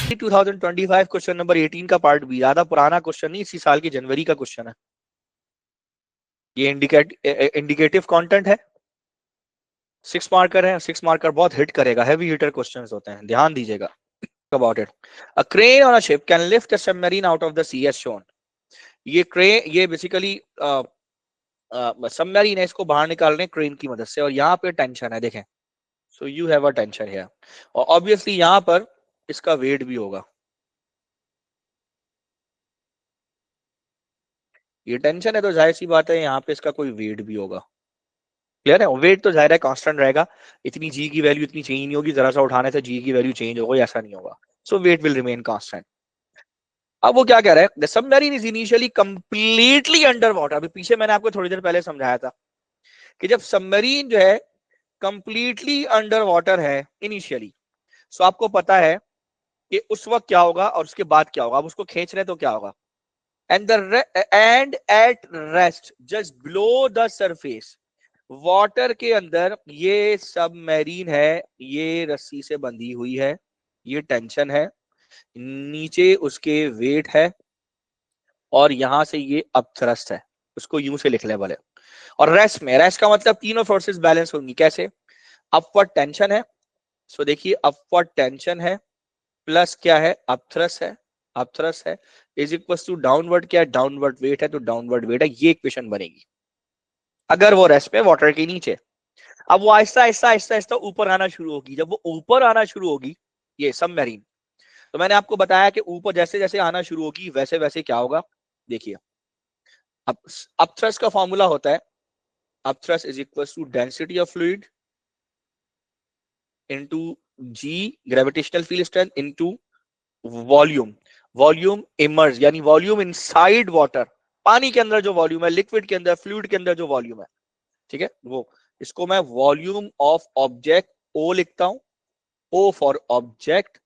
2025 question number 18 का part B, ज्यादा पुराना क्वेश्चन नहीं, इसी साल की जनवरी का क्वेश्चन है। ये इंडिकेटिव कंटेंट है, 6 मार्कर है। 6 मार्कर बहुत हिट करेगा, हैवी हिटर क्वेश्चंस होते हैं, ध्यान दीजिएगा। About it, a crane on a ship can lift a submarine out of the sea as shown. ये क्रेन, ये बेसिकली सबमरीन है, इसको बाहर निकाल रहे हैं क्रेन की मदद से, और यहाँ पे टेंशन है, देखें। So you have a tension here, और ऑब्वियसली यहाँ पर इसका वेट भी होगा। ये टेंशन है तो जाहिर सी बात है यहाँ पे इसका कोई वेट भी होगा। क्लियर है? वेट तो जाहिर है कांस्टेंट रहेगा, इतनी जी की वैल्यू इतनी चेंज नहीं होगी, जरा सा उठाने से जी की वैल्यू चेंज होगी, ऐसा नहीं होगा। सो वेट विल रिमेन कांस्टेंट। अब वो क्या कह रहा है, the submarine is initially completely under water. अभी पीछे मैंने आपको थोड़ी देर पहले समझाया था कि जब सबमरीन जो है कंप्लीटली अंडर वाटर है इनिशियली, सो आपको पता है कि उस वक्त क्या होगा और उसके बाद क्या होगा। अब उसको खींच रहे तो क्या होगा, and at rest just below the surface, water के अंदर ये सबमरीन है, ये रस्सी से बंधी हुई है, ये टेंशन है, नीचे उसके वेट है, और यहां से ये अपथ्रस्ट है। उसको यूं से लिख ले भले। और रेस्ट में, रेस्ट का मतलब तीनों फोर्सेस बैलेंस होंगी। कैसे? अपवर्ड टेंशन है, सो देखिए अपवर्ड टेंशन है, प्लस क्या है, अपथ्रस्ट है, अपथ्रस्ट है, इज इक्वल टू डाउनवर्ड क्या है, डाउनवर्ड वेट है, तो डाउनवर्ड वेट है। ये इक्वेशन बनेगी अगर वो रेस्ट में वाटर के नीचे। अब वो आहिस्ता आहिस्ता आहिस्ता आहिस्ता ऊपर आना शुरू होगी। जब वो ऊपर आना शुरू होगी, ये सबमरीन, तो मैंने आपको बताया कि ऊपर जैसे जैसे आना शुरू होगी वैसे वैसे क्या होगा, देखिए। अब अपथ्रस्ट का फॉर्मूला होता है, upthrust is equal to density of fluid into g gravitational field strength into volume. Volume immerse यानी वॉल्यूम इनसाइड वाटर, पानी के अंदर जो वॉल्यूम है, लिक्विड के अंदर, फ्लूइड के अंदर जो वॉल्यूम है, ठीक है वो। इसको मैं वॉल्यूम ऑफ ऑब्जेक्ट ओ लिखता हूं, ओ फॉर ऑब्जेक्ट,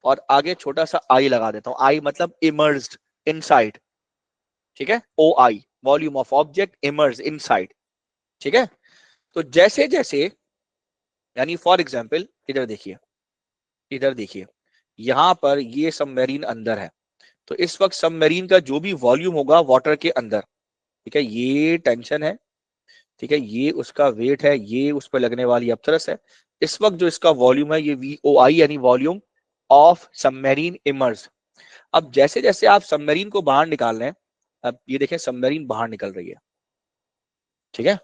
और आगे छोटा सा आई लगा देता हूं। आई मतलब इमर्ज्ड, इनसाइड, ठीक है। Oh I, volume of object emerge inside, ठीक है। तो जैसे जैसे, यानी फॉर एग्जाम्पल इधर देखिए, इधर देखिए, यहां पर ये सबमरीन अंदर है, तो इस वक्त सबमरीन का जो भी वॉल्यूम होगा वाटर के अंदर, ठीक है, ये टेंशन है, ठीक है, ये उसका वेट है, ये उस पर लगने वाली अपथरस है। इस वक्त जो इसका वॉल्यूम है ये VOI यानी वॉल्यूम ऑफ सबमरीन इमर्ज। अब जैसे जैसे आप सबमरीन को बाहर निकाल रहे हैं, अब ये देखें सबमरीन बाहर निकल रही है, ठीक है।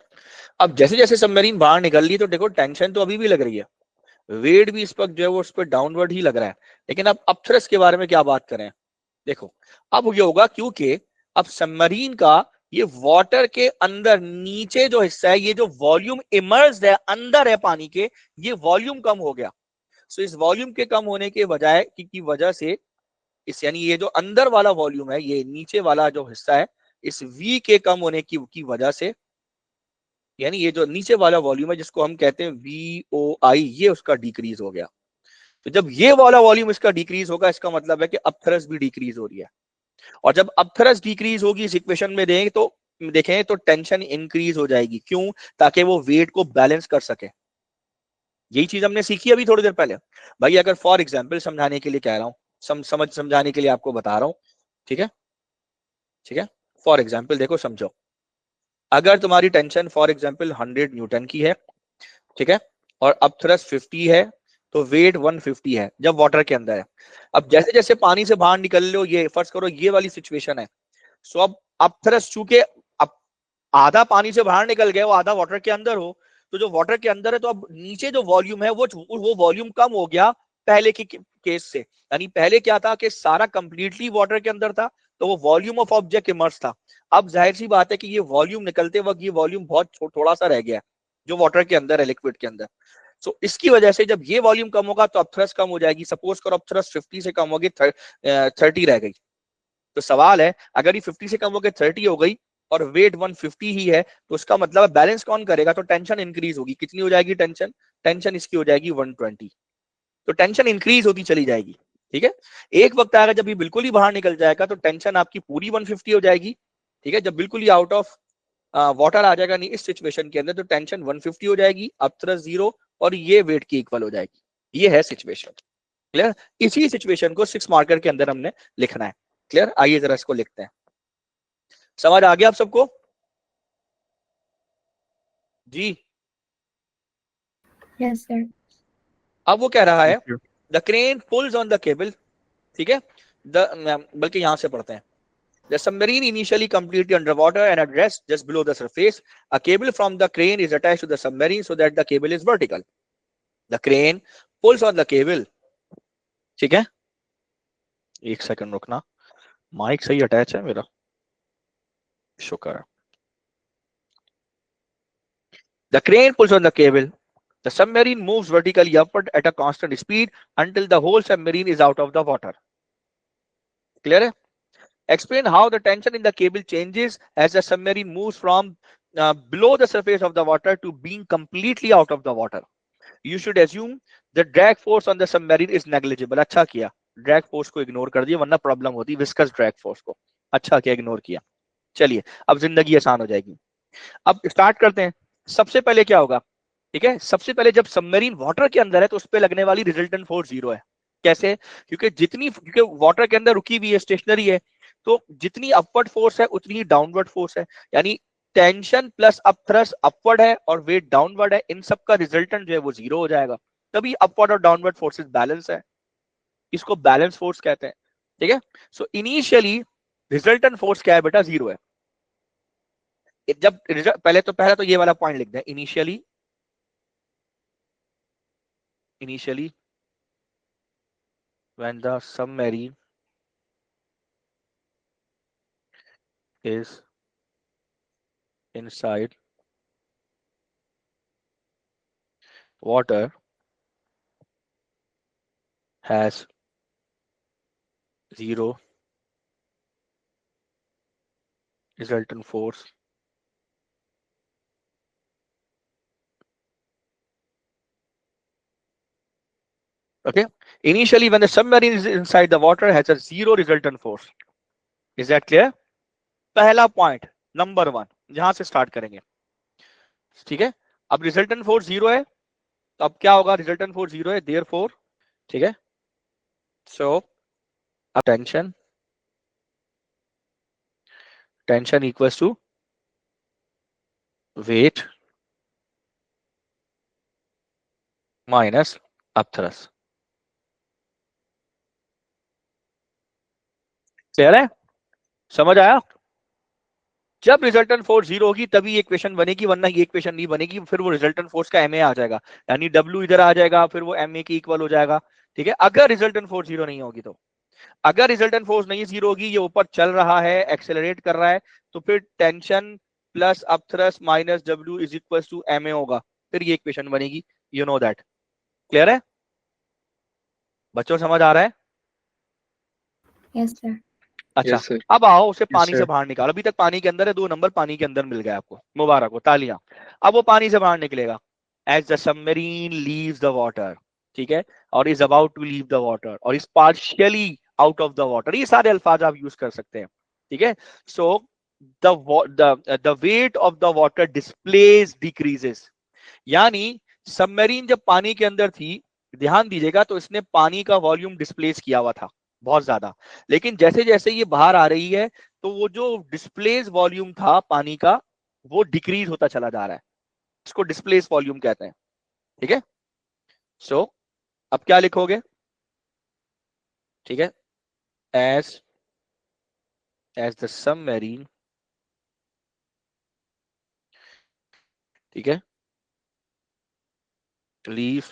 अब जैसे जैसे सबमरीन बाहर निकल रही है तो देखो टेंशन तो अभी भी लग रही है, वेट भी इस वक्त जो है वो उस पर डाउनवर्ड ही लग रहा है। लेकिन अब अपथरस के बारे में क्या बात करें, देखो अब ये होगा क्योंकि अब सबमरीन का ये वाटर के अंदर नीचे जो हिस्सा है, ये जो वॉल्यूम इमर्ज्ड है अंदर है पानी के, ये वॉल्यूम कम हो गया। सो इस वॉल्यूम के कम होने के बजाय की वजह से इस, यानी ये जो अंदर वाला वॉल्यूम है, ये नीचे वाला जो हिस्सा है, इस V के कम होने की वजह से, यानी ये जो नीचे वाला वॉल्यूम है जिसको हम कहते हैं VOI, ये उसका डिक्रीज हो गया। तो जब ये वाला वॉल्यूम इसका डिक्रीज होगा, इसका मतलब है कि अपथरस भी डिक्रीज हो रही है। और जब अपथरस डिक्रीज होगी इस इक्वेशन में देखें तो टेंशन इंक्रीज हो जाएगी। क्यों? ताकि वो वेट को बैलेंस कर सके। यही चीज हमने सीखी अभी थोड़ी देर पहले। भाई अगर फॉर एग्जांपल समझाने के लिए कह रहा हूं, समझाने के लिए आपको बता रहा हूं, ठीक है, ठीक है। फॉर एग्जांपल देखो समझो, अगर तुम्हारी टेंशन फॉर एग्जांपल 100 न्यूटन की है, ठीक है, और अपथरस 50 है, तो वेट 150 है जब वाटर के अंदर है। अब जैसे जैसे पानी से बाहर निकल लो, ये फर्ज करो ये वाली सिचुएशन है, सो अब अपथरस चूंकि अब आधा पानी से बाहर निकल गया, वो आधा वाटर के अंदर हो, तो जो वाटर के अंदर है तो अब नीचे जो वॉल्यूम है वो वॉल्यूम कम हो गया पहले के केस से। यानी पहले क्या था कि सारा कंप्लीटली वाटर के अंदर था, तो वो वॉल्यूम ऑफ ऑब्जेक्ट इमर्स था। अब जाहिर सी बात है कि ये वॉल्यूम निकलते वक्त ये वॉल्यूम बहुत थोड़ा सा रह गया है जो वाटर के अंदर है, लिक्विड के अंदर। सो इसकी वजह से जब ये वॉल्यूम कम होगा तो अपथ्रस्ट कम हो जाएगी। सपोज करो अपथ्रस्ट 50 से कम होगी, 30 रह गई। तो सवाल है अगर ये 50 से कम होकर 30 हो गई और वेट 150 ही है, तो उसका मतलब बैलेंस कौन करेगा, तो टेंशन इंक्रीज होगी। कितनी हो जाएगी टेंशन, टेंशन इसकी हो जाएगी 120। तो टेंशन इंक्रीज होती चली जाएगी, ठीक है। एक वक्त आएगा जब ये बिल्कुल ही बाहर निकल जाएगा तो टेंशन आपकी पूरी 150 हो जाएगी, ठीक है। जब बिल्कुल ही आउट ऑफ वाटर आ जाएगा नहीं इस सिचुएशन के अंदर, तो टेंशन 150 हो जाएगी, अपथ्रस्ट 0, और ये वेट की इक्वल हो जाएगी। ये है सिचुएशन। क्लियर? इसी सिचुएशन को 6 मार्कर के अंदर हमने लिखना है। क्लियर? आइए जरा इसको लिखते हैं। समझ आ गया आप सबको? जी Yes, sir. अब वो कह रहा है the crane pulls on the cable, ठीक है, बल्कि यहां से पढ़ते हैं। The submarine initially completely underwater and at rest just below the surface. A cable from the crane is attached to the submarine so that the cable is vertical. The crane pulls on the cable. ठीक है, एक second रुकना, mic सही attach है मेरा, शुक्र है। The crane pulls on the cable. The submarine moves vertically upward at a constant speed until the whole submarine is out of the water. Clear है? Explain how the tension in the cable changes as the submarine moves from below the surface of the water to being completely out of the water. You should assume the drag force on the submarine is negligible. अच्छा किया, drag force को ignore कर दिया, वरना problem होती viscous drag force को। अच्छा किया, इग्नोर किया। चलिए अब जिंदगी आसान हो जाएगी। अब स्टार्ट करते हैं। सबसे पहले क्या होगा, ठीक है, सबसे पहले जब सबमरीन वाटर के अंदर है तो उस पर लगने वाली रिजल्टेंट फोर्स 0 है। कैसे? क्योंकि वाटर के अंदर रुकी हुई है, स्टेशनरी है, तो जितनी अपवर्ड फोर्स है उतनी ही डाउनवर्ड फोर्स है। यानी tension plus up thrust upward है और वेट डाउनवर्ड है, इन सब का रिजल्टेंट जो है वो 0 हो जाएगा। तभी अपवर्ड और डाउनवर्ड फोर्सेस बैलेंस है, इसको बैलेंस फोर्स कहते हैं। ठीक है, सो इनिशियली रिजल्टेंट फोर्स क्या है बेटा? 0 है। जब पहले तो ये वाला पॉइंट लिख दें, initially when the submarine is inside water has 0 resultant force okay initially when the submarine is inside the water has a 0 resultant force. Is that clear? पहला पॉइंट नंबर 1 जहां से स्टार्ट करेंगे। ठीक है, अब रिजल्टेंट फोर्स 0 है, तो अब क्या होगा? रिजल्टेंट फोर्स 0 है, देयरफॉर, ठीक है, so tension equals to weight minus upthrust. Clear है? समझ आया? जब रिजल्टेंट फोर्स 0 होगी तभी ये इक्वेशन बनेगी, वरना ये इक्वेशन नहीं बनेगी। फिर वो रिजल्टेंट फोर्स का एमए आ जाएगा, यानी डब्ल्यू इधर आ जाएगा, फिर वो एमए के इक्वल हो जाएगा। ठीक है, अगर रिजल्टेंट फोर्स 0 नहीं होगी तो। अगर रिजल्टेंट फोर्स नहीं 0 होगी, ये ऊपर चल रहा है, एक्सेलरेट कर रहा है, तो फिर tension plus upthrust minus W is equal to MA होगा, फिर ये इक्वेशन बनेगी। You know that. क्लियर है बच्चों? समझ आ रहा है? Yes, sir. अच्छा, Yes, sir. अब आओ उसे पानी sir. से बाहर निकालो। अभी तक पानी के अंदर है, 2 नंबर पानी के अंदर मिल गया आपको, मुबारक हो, तालियां। अब वो पानी से बाहर निकलेगा as the submarine leaves the water, ठीक है, और is about to leave the water और is partially out of the water. ये सारे अल्फाज आप यूज कर सकते हैं। ठीक है, so the weight of the water displace decreases. यानी सबमरीन जब पानी के अंदर थी, ध्यान दीजिएगा, तो इसने पानी का वॉल्यूम डिस्प्लेस किया हुआ था बहुत ज्यादा, लेकिन जैसे जैसे ये बाहर आ रही है तो वो जो डिस्प्लेस वॉल्यूम था पानी का वो डिक्रीज होता चला जा रहा है, इसको डिस्प्लेस वॉल्यूम कहते हैं। ठीक है, सो अब क्या लिखोगे? ठीक है, एज द सबमरीन, ठीक है, leave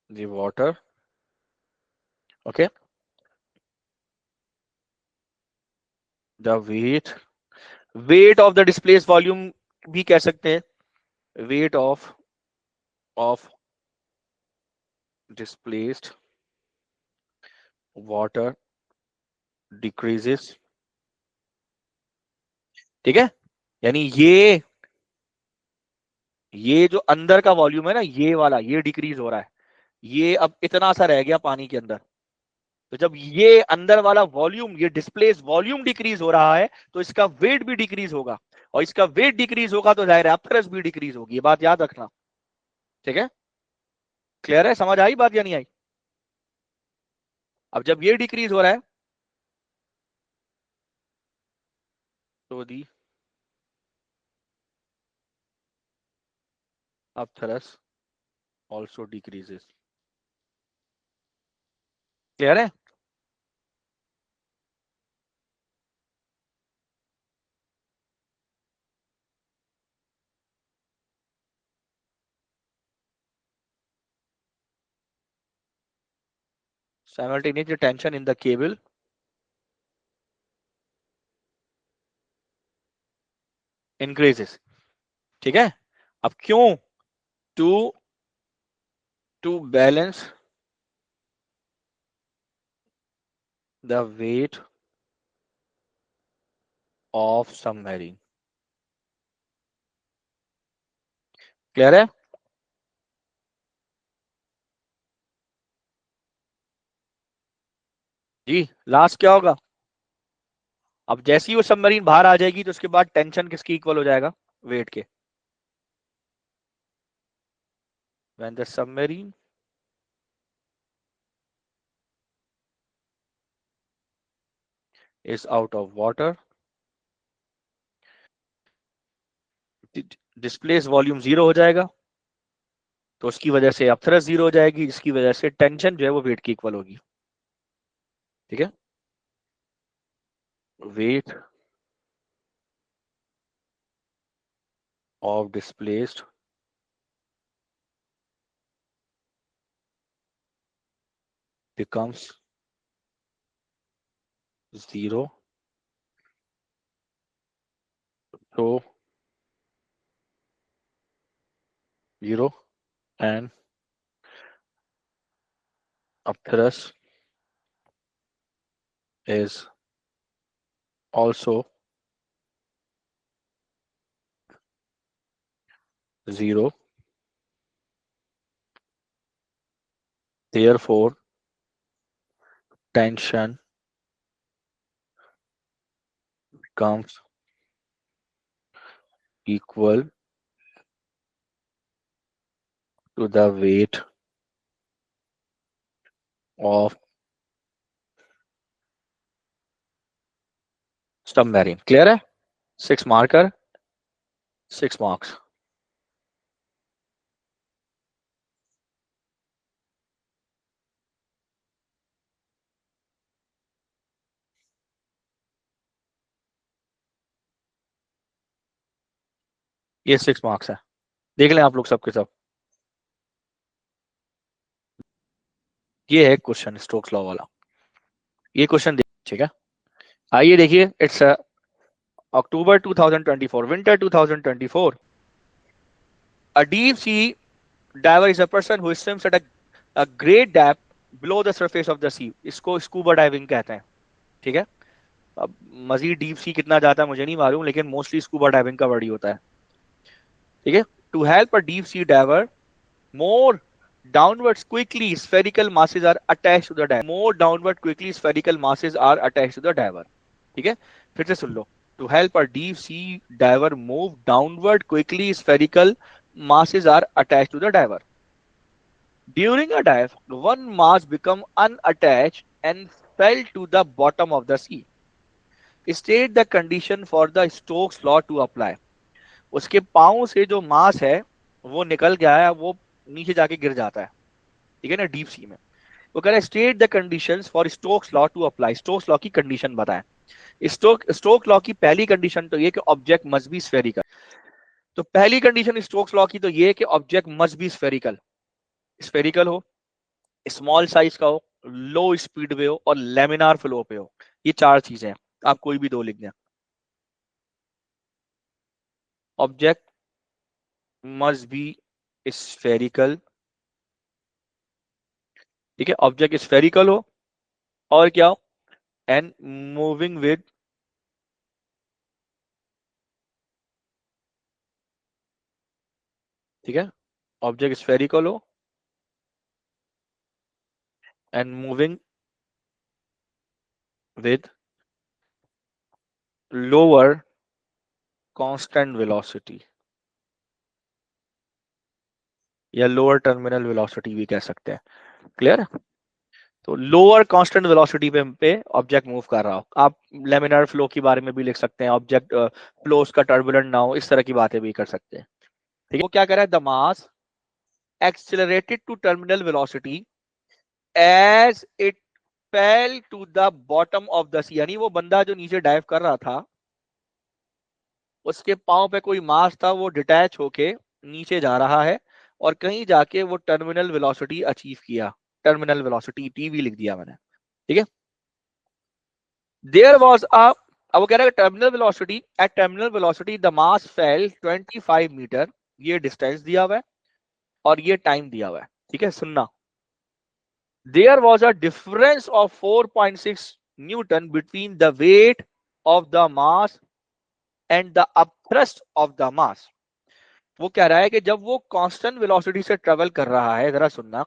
the water, okay, the weight of the displace volume भी कह सकते हैं, weight of displaced water decreases। ठीक है, यानी ये जो अंदर का वॉल्यूम है ना, ये वाला, ये डिक्रीज हो रहा है, ये अब इतना सा रह गया पानी के अंदर। तो जब ये अंदर वाला वॉल्यूम, ये डिस्प्लेस वॉल्यूम डिक्रीज हो रहा है, तो इसका वेट भी डिक्रीज होगा, और इसका वेट डिक्रीज होगा तो जाहिर है अपथ्रस्ट भी डिक्रीज होगी। ये बात याद रखना। ठीक है, क्लियर है? समझ आई बात या नहीं आई? अब जब ये डिक्रीज हो रहा है तो दी अब थ्रस्ट ऑल्सो डिक्रीजेस। क्लियर है? Simultaneously tension in the cable increases। ठीक है, अब क्यों? To to balance the weight of submarine. Clear है? जी, लास्ट क्या होगा? अब जैसे ही वो सबमरीन बाहर आ जाएगी तो उसके बाद टेंशन किसकी इक्वल हो जाएगा? वेट के। When the submarine is out of water, displace volume zero हो जाएगा, तो उसकी वजह से अब थ्रस्ट जीरो हो जाएगी, जिसकी वजह से टेंशन जो है वो वेट की इक्वल होगी। ठीक है, weight of displaced becomes zero, so zero, and upthrust is also zero. Therefore, tension becomes equal to the weight of submarine. Clear है? 6 marker, 6 marks. ये 6 marks है, देख लें आप लोग सबके सब। ये है क्वेश्चन स्टोक्स लॉ वाला, ये क्वेश्चन ठीक है। आइए देखिए, it's October 2024, winter 2024. A deep sea diver is a person who swims at a great depth below the surface of the sea. इसको स्कूबा डाइविंग कहते हैं। ठीक है, अब मजीद डीप सी कितना जाता है मुझे नहीं मालूम, लेकिन मोस्टली स्कूबा डाइविंग का वर्ड ही होता है। ठीक है, to help a deep sea diver more downwards quickly spherical masses are attached to the diver. More downward quickly spherical masses are attached to the diver. ठीक है, फिर से सुन लो। To help a deep sea diver move downward quickly spherical masses are attached to the diver. During a dive, one mass become unattached and fell to the bottom of the sea. State the condition for the Stokes law to apply. उसके पांव से जो मास है वो निकल गया है, वो नीचे जाके गिर जाता है। ठीक है ना, डीप सी में। वो कह रहा है state the conditions for Stokes law to apply. Stokes law की कंडीशन बताएं। स्टोक्स लॉ की पहली कंडीशन तो ये कि ऑब्जेक्ट मस्ट बी स्फेरिकल। तो पहली कंडीशन स्टोक्स लॉ की तो ये कि object must be spherical. Spherical हो, स्मॉल साइज का हो, लो स्पीड पे हो और लेमिनार फ्लो पे हो। ये 4 चीजें हैं, आप कोई भी 2 लिख दें। Object must be spherical. ठीक है, ऑब्जेक्ट स्फेरिकल हो और क्या हो, एंड मूविंग विद ठीक है, ऑब्जेक्ट स्फेरिकल हो and moving with lower constant velocity या लोअर टर्मिनल वेलोसिटी भी कह सकते हैं। क्लियर है? तो लोअर कांस्टेंट वेलोसिटी पे ऑब्जेक्ट मूव कर रहा हो, आप लेमिनार फ्लो के बारे में भी लिख सकते हैं, ऑब्जेक्ट फ्लोस का टर्बुलेंट ना हो, इस तरह की बातें भी कर सकते हैं। ठीक है, वो क्या कर रहा है, the mass accelerated to terminal velocity as it fell to the bottom of the sea, यानी वो बंदा जो नीचे डाइव कर रहा था उसके पांव पे कोई मास था, वो डिटैच होके नीचे जा रहा है और कहीं जाके वो टर्मिनल वेलोसिटी अचीव किया, टर्मिनल वेलोसिटी टीवी लिख दिया मैंने। ठीक है, देयर वाज अ, अब वो कह रहा है terminal velocity, at terminal velocity the mass fell 25 metre, ये डिस्टेंस दिया हुआ है और ये टाइम दिया हुआ है। ठीक है, सुनना, there was a difference of 4.6 newton between the weight of the mass and the upthrust of the mass. वो कह रहा है कि जब वो कांस्टेंट वेलोसिटी से ट्रेवल कर रहा है, जरा सुनना,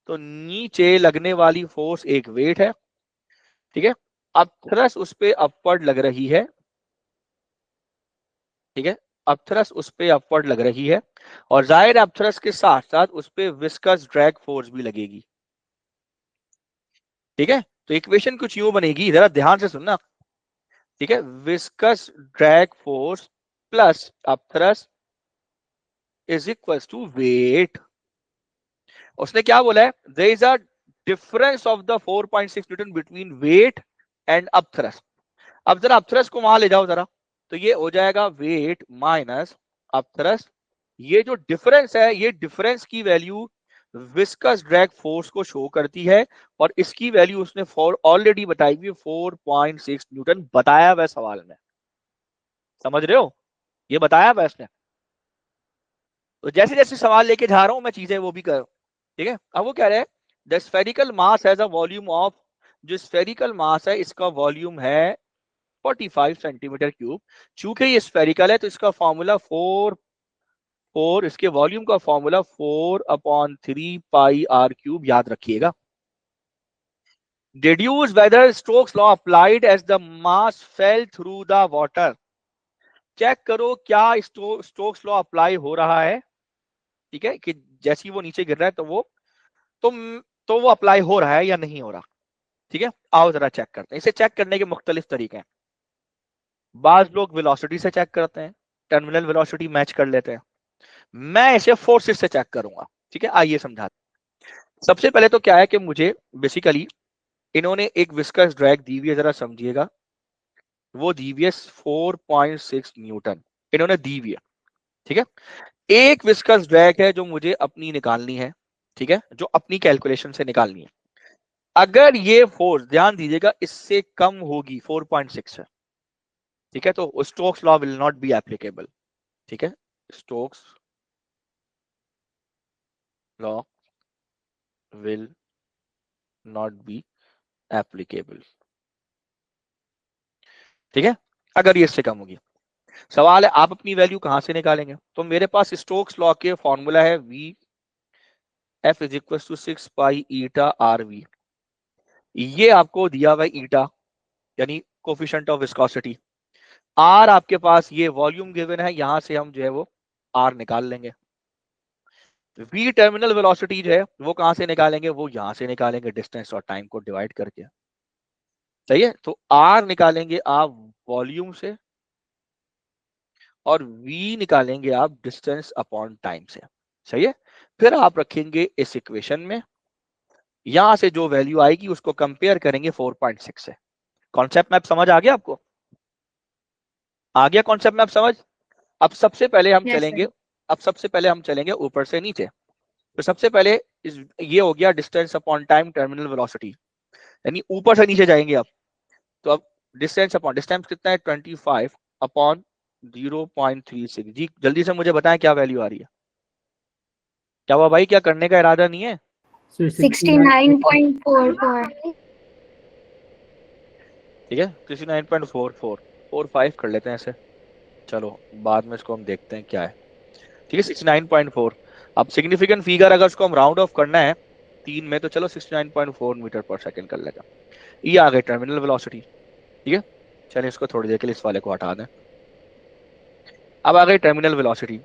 तो नीचे लगने वाली फोर्स एक वेट है, ठीक है, अपथ्रस्ट उस पे अपवर्ड लग रही है, ठीक है, अपथ्रस्ट उस पे अपवर्ड लग रही है और जाहिर अपथ्रस्ट के साथ साथ उस पे विस्कस ड्रैग फोर्स भी लगेगी। ठीक है, तो इक्वेशन कुछ यूं बनेगी, जरा ध्यान से सुनना। ठीक है, viscous drag force plus upthrust is equal to weight. उसने क्या बोला है, there is a difference of the 4.6 newton between weight and upthrust. अब जरा अपथ्रस्ट को वहां ले जाओ जरा, तो ये हो जाएगा वेट माइनस अपथ्रस्ट, ये जो डिफरेंस है, ये डिफरेंस की वैल्यू विस्कस ड्रैग फोर्स को शो करती है और इसकी वैल्यू उसने ऑलरेडी बताई हुई 4.6 न्यूटन बताया हुआ सवाल में। समझ रहे हो, ये बताया हुआ इसने। तो जैसे जैसे सवाल लेके जा रहा हूं मैं चीजें वो भी कर। ठीक है, अब वो कह रहे हैं the spherical mass has a volume of, जो स्फेरिकल मास है इसका वॉल्यूम है 45 सेंटीमीटर क्यूब। चूंकि ये स्फेरिकल है तो इसका फॉर्मूला 4 इसके वॉल्यूम का फॉर्मूला 4/3 पाई r क्यूब याद रखिएगा। Deduce whether Stokes law applied as the mass fell through the water. Check करो क्या स्टोक्स लॉ अप्लाई हो रहा है। ठीक है, कि जैसे ही वो नीचे गिर रहा है तो तो, तो वो अप्लाई हो रहा है या नहीं हो रहा। ठीक है, आओ जरा चेक करते हैं। इसे चेक करने के मुख्तलिफ तरीके हैं। बाज लोग वेलोसिटी से चेक करते हैं, टर्मिनल वेलोसिटी मैच कर लेते हैं, मैं इसे फोर्सेस से चेक करूंगा। ठीक है, आइए समझाते हैं। सबसे पहले तो क्या है कि मुझे बेसिकली इन्होंने एक विस्कस ड्रैग दी हुई है, जरा समझिएगा, वो दी हुई है 4.6 न्यूटन, इन्होंने दी हुई है। ठीक है, एक विस्कस ड्रैग है जो मुझे अपनी निकालनी है, ठीक है, जो अपनी कैलकुलेशन से निकालनी है। अगर ये फोर्स, ध्यान दीजिएगा, इससे कम होगी 4.6 है, ठीक है, तो Stokes law will not be applicable. ठीक है, Stokes law will not be applicable. ठीक है, अगर ये इससे कम होगी। सवाल है आप अपनी वैल्यू कहां से निकालेंगे, तो मेरे पास स्टोक्स लॉ के फॉर्मूला है v F is equal to 6 pi eta r v। ये आपको दिया हुआ है ईटा, यानी कोफिशिएंट ऑफ विस्कोसिटी। आर आपके पास ये वॉल्यूम गिवन है, यहां से हम जो है वो आर निकाल लेंगे। वी टर्मिनल वेलोसिटी जो है वो कहां से निकालेंगे, वो यहां से निकालेंगे, डिस्टेंस और टाइम को डिवाइड करके। सही है, तो आर निकालेंगे आप वॉल्यूम से और v निकालेंगे आप डिस्टेंस अपॉन टाइम से। सही है, फिर आप रखेंगे इस इक्वेशन में, यहां से जो वैल्यू आएगी उसको कंपेयर करेंगे 4.6 से। कॉन्सेप्ट मैप समझ आ गया आपको, आ गया कॉन्सेप्ट मैप समझ। अब सबसे पहले हम Yes, sir. चलेंगे, अब सबसे पहले हम चलेंगे ऊपर से नीचे। तो सबसे पहले ये हो गया distance upon time terminal velocity, यानी ऊपर से नीचे जाएंगे अब। तो अब डिस्टेंस अपॉन, डिस्टेंस कितना है 25 अपॉन 0.36। जी जल्दी से मुझे बताएं क्या वैल्यू आ रही है। क्या हुआ भाई, क्या करने का इरादा नहीं है? 69.44. ठीक है, 69.4445 कर लेते हैं ऐसे, चलो बाद में इसको हम देखते हैं क्या है। ठीक है, 69.4। अब सिग्निफिकेंट फिगर अगर उसको हम राउंड ऑफ करना है 3 में, तो चलो 69.4 मीटर पर सेकंड कर लेगा। ये आ गई टर्मिनल वेलोसिटी। ठीक है, चलिए इसको थोड़ी देर के लिए इस वाले को हटा दें। अब आ गई टर्मिनल वेलोसिटी।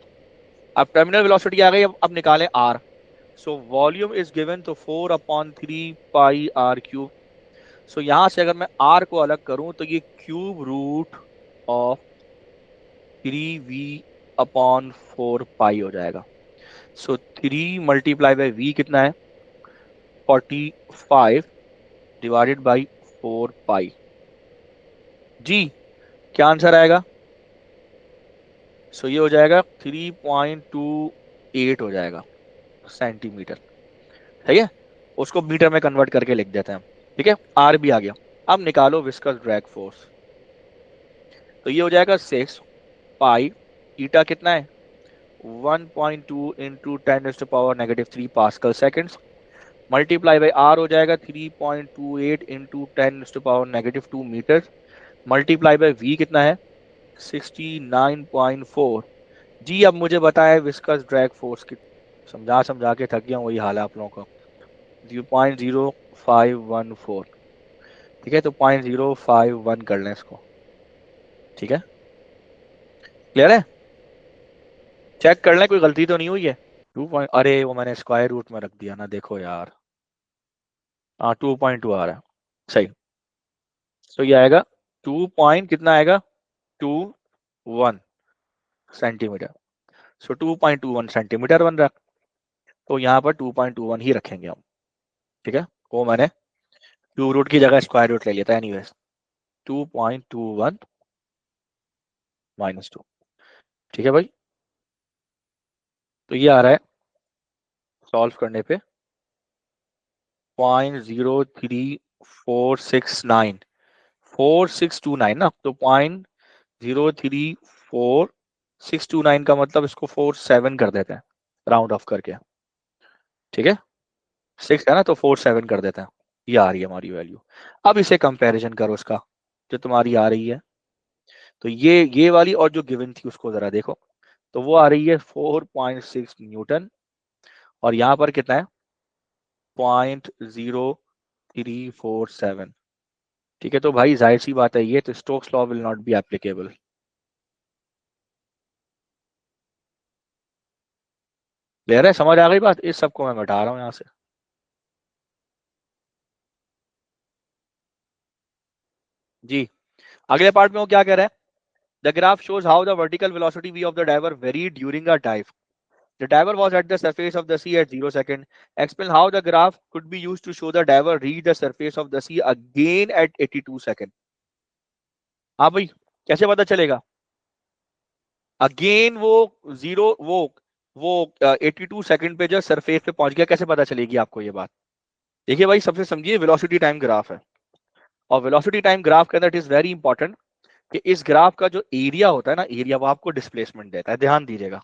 अब टर्मिनल वेलोसिटी आ गई, अब निकालें r. So volume is given तो 4/3 पाई r क्यूब। सो यहां से अगर मैं r को अलग करूं तो ये क्यूब रूट ऑफ 3v/4 पाई हो जाएगा। सो 3 × v कितना है? 45 डिवाइडेड बाई 4 पाई। जी क्या आंसर आएगा? सो ये हो जाएगा 3.28 हो जाएगा सेंटीमीटर। ठीक है, उसको मीटर में कन्वर्ट करके लिख देते हैं हम। ठीक है, आर भी आ गया। अब निकालो विस्कस ड्रैग फोर्स। तो ये हो जाएगा 6 पाई, ईटा कितना है? 1.2 into 10⁻³ pascal seconds, multiply by r हो जाएगा 3.28 इंटू 10⁻⁻²मीटर, मल्टीप्लाई बाई वी कितना है? 69.4। जी अब मुझे बताएं विस्कस ड्रैग फोर्स की। समझा समझा के थक गया हूं, वही हाल है आप लोगों का। 0.0514। ठीक है, तो 0.051 कर लें इसको। ठीक है, क्लियर है? चेक कर लें कोई गलती तो नहीं हुई है। 2 अरे वो मैंने स्क्वायर रूट में रख दिया ना, देखो यार। हाँ 2.2 आ रहा है, सही। तो ये आएगा 2 पॉइंट कितना आएगा? 21 सेंटीमीटर। सो 2.21 सेंटीमीटर बन रहा है। तो यहाँ पर 2.21 ही रखेंगे हम। ठीक है, वो मैंने क्यूब रूट की जगह स्क्वायर रूट ले लिया था एनीवेज। 2.21 - 2। ठीक है भाई, तो ये आ रहा है सॉल्व करने पे 0.03469, 4629 ना, तो 0.03469 का मतलब इसको 47 कर देते हैं राउंड ऑफ करके। ठीक है, 6 है ना, तो 47 कर देते हैं। ये आ रही है हमारी वैल्यू। अब इसे कंपैरिजन करो इसका, जो तुम्हारी आ रही है। तो ये वाली और जो गिवन थी उसको जरा देखो। तो वो आ रही है 4.6 न्यूटन, और यहाँ पर कितना है? 0.0347। ठीक है, तो भाई जाहिर सी बात है, ये तो Stokes law will not be applicable. Clear है? समझ आ गई बात? इस सबको मैं घटा रहा हूँ यहाँ से। जी अगले पार्ट में वो क्या कह रहा है? The graph shows how the vertical velocity v of the diver varied during a dive. The diver was at the surface of the sea at 0 second. Explain how the graph could be used to show the diver reach the surface of the sea again at 82 second. हाँ भाई, कैसे पता चलेगा? Again वो zero वो 82 second पे जो surface पे पहुंच गया, कैसे पता चलेगी आपको ये बात? देखिए भाई, सबसे समझिए, वेलोसिटी टाइम ग्राफ है, और वेलोसिटी टाइम ग्राफ के अंदर इट इज वेरी इंपॉर्टेंट कि इस ग्राफ का जो एरिया होता है ना, एरिया वो आपको डिस्प्लेसमेंट देता है। ध्यान दीजिएगा,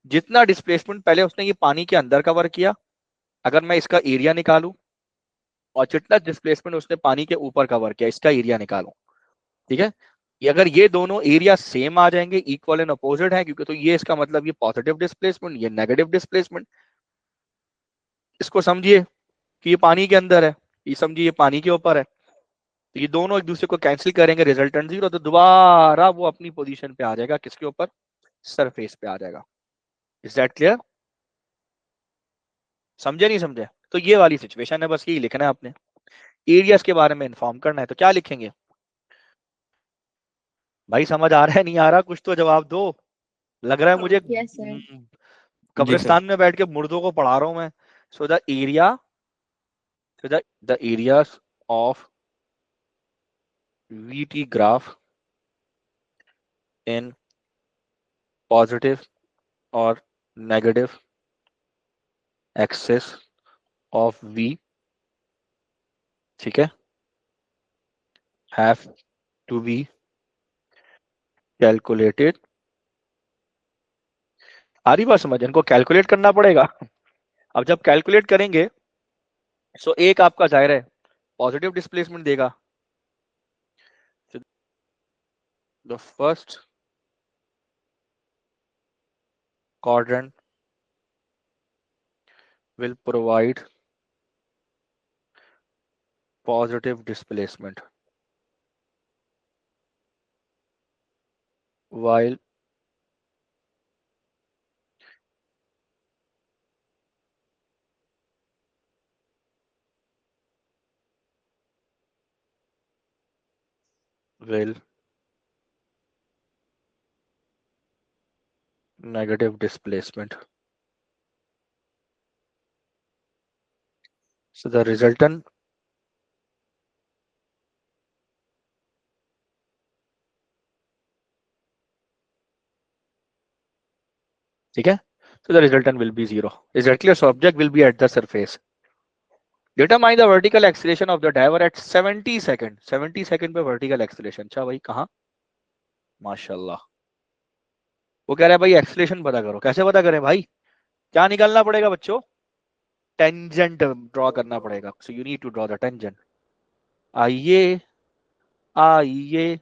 जितना डिस्प्लेसमेंट पहले उसने ये पानी के अंदर कवर किया, अगर मैं इसका एरिया निकालूं, और जितना डिस्प्लेसमेंट उसने पानी के ऊपर कवर किया, इसका एरिया निकालूं। ठीक है, ये अगर ये दोनों एरिया सेम आ जाएंगे, इक्वल एंड अपोजिट है, क्योंकि तो ये इसका मतलब ये पॉजिटिव डिस्प्लेसमेंट, ये नेगेटिव डिस्प्लेसमेंट। इसको समझिए कि ये पानी के अंदर है, ये समझिए ये पानी के ऊपर है, तो ये दोनों एक दूसरे को कैंसिल करेंगे, रिजल्टेंट जीरो, तो दोबारा वो अपनी पोजीशन पे आ जाएगा, किसके ऊपर? सरफेस पे आ जाएगा। Is that clear? समझे नहीं समझे? तो ये वाली सिचुएशन है, बस यही लिखना है आपने। एरियाज के बारे में इन्फॉर्म करना है, तो क्या लिखेंगे? भाई समझ आ रहा है नहीं आ रहा? कुछ तो जवाब दो। लग रहा है मुझे Yes, sir. जी सर। कब्रिस्तान में बैठ के मुर्दों को पढ़ा रहा हूं मैं। So the areas of VT graph in positive और नेगेटिव एक्सेस ऑफ वी, ठीक है, हैव टू बी कैलकुलेटेड। आ रही बात समझ? इनको कैलकुलेट करना पड़ेगा। अब जब कैलकुलेट करेंगे, सो एक आपका जाहिर है पॉजिटिव डिस्प्लेसमेंट देगा। The first quadrant will provide positive displacement, while will negative displacement. So the resultant ठीक है. So the resultant will be zero. Exactly, a object will be at the surface. Determine the vertical acceleration of the diver at 70 second. 70 second पे vertical acceleration. अच्छा भाई कहाँ? माशाल्लाह. वो कह रहा है भाई एक्सेलरेशन पता करो. कैसे पता करें भाई? क्या निकालना पड़ेगा बच्चों? टेंजेंट ड्रॉ करना पड़ेगा. So you need to draw the tangent. आइए आइए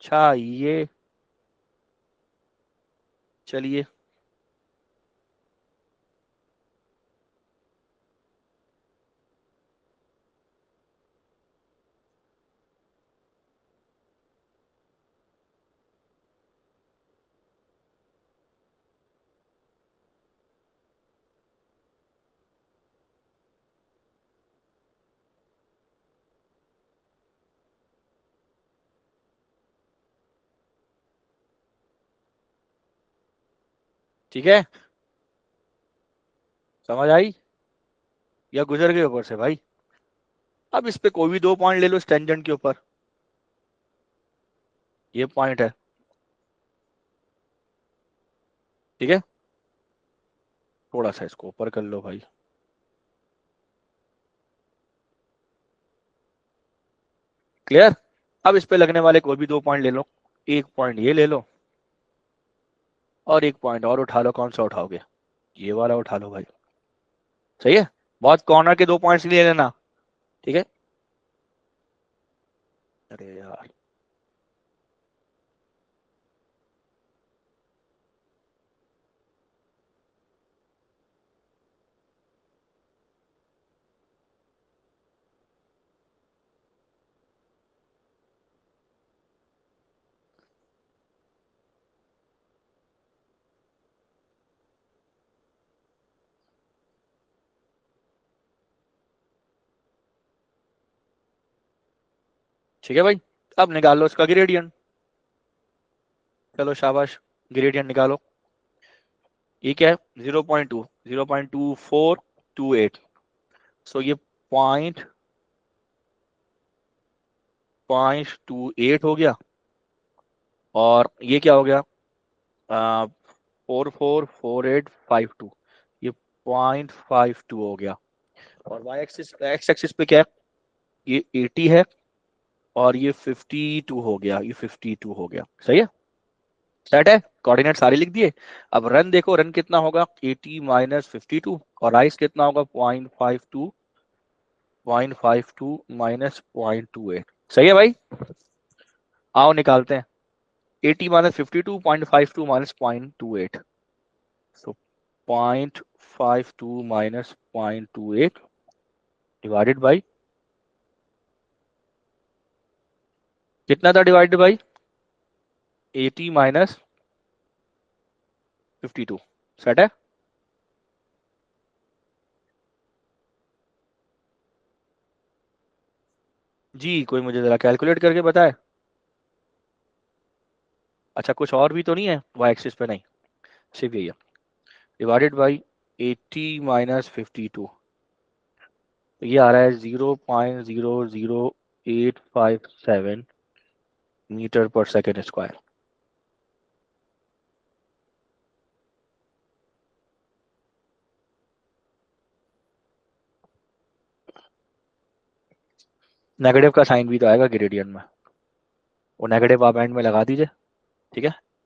चाहिए. चलिए. ठीक है. समझ आई या गुजर गए ऊपर से भाई? अब इस पे कोई भी दो पॉइंट ले लो इस टेंजेंट के ऊपर. ये पॉइंट है. ठीक है. थोड़ा सा इसको ऊपर कर लो भाई. क्लियर. अब इस पे लगने वाले कोई भी दो पॉइंट ले लो. एक पॉइंट ये ले लो और एक पॉइंट और उठा लो. कौन सा उठाओगे? ये वाला उठा लो भाई. सही है. बहुत कॉर्नर के दो पॉइंट्स ले लेना. ठीक है. अरे यार. ठीक है भाई. अब निकाल लो इसका ग्रेडियंट. चलो शाबाश. ग्रेडियंट निकालो. ये क्या है? 0.2. 0.2428. सो ये पॉइंट 0.28 हो गया. और ये क्या हो गया? 444852. ये 0.52 हो गया. और वाई एक्सिस एक्स एक्सिस पे क्या है? ये 80 है. और ये 52 हो गया. ये 52 हो गया. सही है. सेट है. कोऑर्डिनेट सारे लिख दिए. अब रन देखो. रन कितना होगा? 80 माइनस 52. और राइस कितना होगा? 0.52. 0.52 माइनस 0.28. सही है भाई. आओ निकालते हैं. 80 minus 52. 0.52 minus 0.28. So 0.52 minus 0.28 divided by कितना था? Divided by 80 minus 52. सेट है. जी कोई मुझे जरा कैलकुलेट करके बताए. अच्छा कुछ और भी तो नहीं है वाई एक्सिस पे? नहीं, सिर्फ यही है. Divided by 80 minus 52. तो ये आ रहा है 0.00857 मीटर पर सेकेंड स्क्वायर. नेगेटिव का साइन भी तो आएगा ग्रेडियंट में. वो नेगेटिव आप एंड में लगा दीजिए. ठीक है.